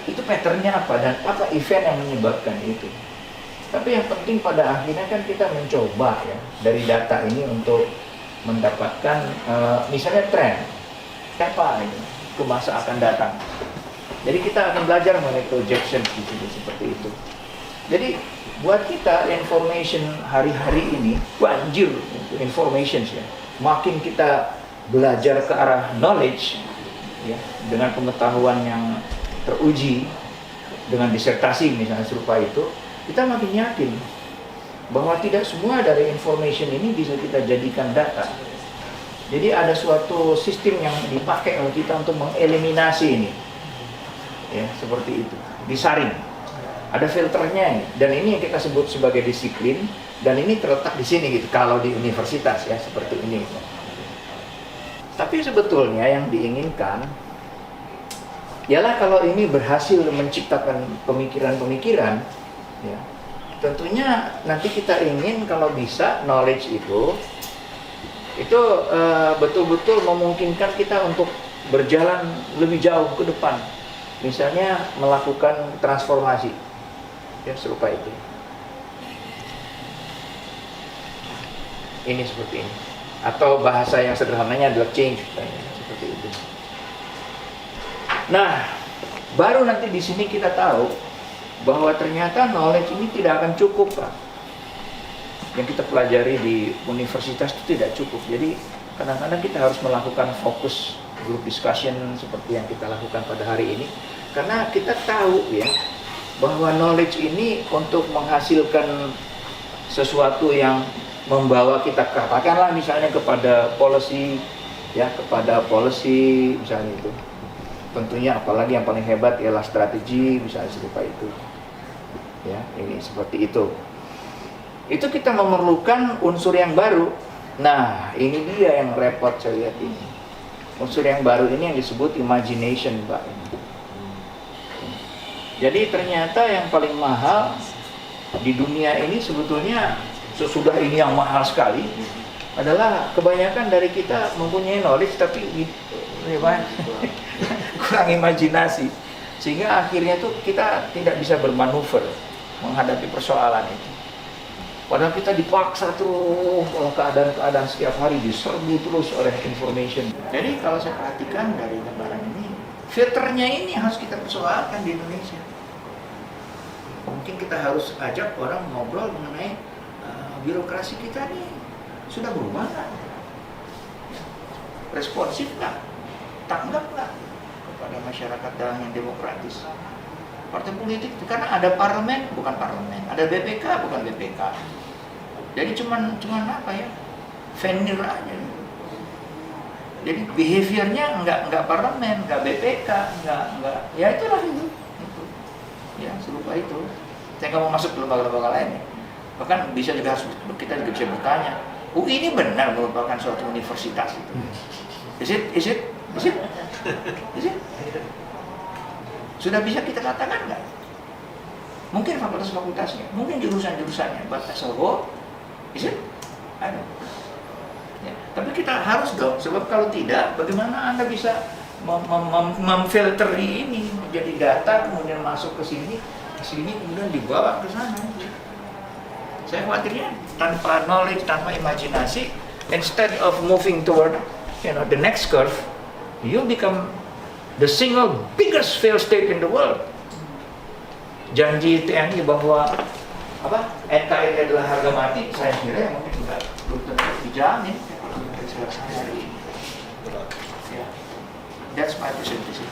itu patternnya apa dan apa event yang menyebabkan itu. Tapi yang penting pada akhirnya kan kita mencoba ya dari data ini untuk mendapatkan misalnya tren apa ini ke masa akan datang. Jadi kita akan belajar mengenai projection di sini seperti itu. Jadi buat kita information hari-hari ini banjir information ya. Makin kita belajar ke arah knowledge ya, dengan pengetahuan yang teruji dengan disertasi misalnya serupa itu, kita makin yakin bahwa tidak semua dari information ini bisa kita jadikan data. Jadi ada suatu sistem yang dipakai oleh kita untuk mengeliminasi ini, ya seperti itu, disaring. Ada filternya ini, dan ini yang kita sebut sebagai disiplin, dan ini terletak di sini gitu. Kalau di universitas ya seperti ini. Tapi sebetulnya yang diinginkan ialah kalau ini berhasil menciptakan pemikiran-pemikiran, ya, tentunya nanti kita ingin kalau bisa knowledge itu betul-betul memungkinkan kita untuk berjalan lebih jauh ke depan. Misalnya melakukan transformasi, ya serupa itu. Ini seperti ini. Atau bahasa yang sederhananya adalah change, seperti itu. Nah, baru nanti di sini kita tahu bahwa ternyata knowledge ini tidak akan cukup, Pak. Yang kita pelajari di universitas itu tidak cukup. Jadi kadang-kadang kita harus melakukan fokus group discussion seperti yang kita lakukan pada hari ini, karena kita tahu ya bahwa knowledge ini untuk menghasilkan sesuatu yang membawa kita katakanlah misalnya kepada policy ya, kepada policy misalnya itu. Tentunya apalagi yang paling hebat ialah strategi misalnya serupa itu. Ya, ini seperti itu. Itu kita memerlukan unsur yang baru. Nah, ini dia yang repot saya lihat ini. Unsur yang baru ini yang disebut imagination, Pak. Jadi ternyata yang paling mahal di dunia ini sebetulnya sesudah ini yang mahal sekali adalah kebanyakan dari kita mempunyai knowledge tapi kurang imajinasi, sehingga akhirnya tuh kita tidak bisa bermanuver menghadapi persoalan itu. Padahal kita dipaksa terus oleh keadaan-keadaan setiap hari, diserbu terus oleh information. Jadi kalau saya perhatikan dari gambaran ini, filternya ini harus kita persoalkan di Indonesia. Mungkin kita harus ajak orang ngobrol mengenai birokrasi kita nih sudah berubah nggak? Responsif nggak? Tanggap nggak kepada masyarakat yang demokratis? Partai politik, karena ada parlemen bukan parlemen, ada BPK bukan BPK. Jadi cuman apa ya? Venir aja. Jadi behaviornya nggak parlemen, nggak BPK, nggak ya itulah itu. Ya serupa itu. Saya nggak mau masuk ke lembaga-lembaga lain. Bahkan bisa juga kita juga bisa bertanya, UI ini benar merupakan suatu universitas itu? Is it? Sudah bisa kita katakan nggak? Mungkin fakultas-fakultasnya, mungkin jurusan-jurusannya, but as a whole, is it? I don't know. Ya, tapi kita harus dong, sebab kalau tidak, bagaimana Anda bisa memfilter ini menjadi data, kemudian masuk ke sini, kemudian dibawa ke sana. Saya khawatirnya tanpa knowledge, tanpa imajinasi, instead of moving toward, the next curve, you become the single biggest failed state in the world. Janji TNI bahwa NKRI adalah harga mati, saya kira mungkin juga belum tentu dijamin. That's my presentation.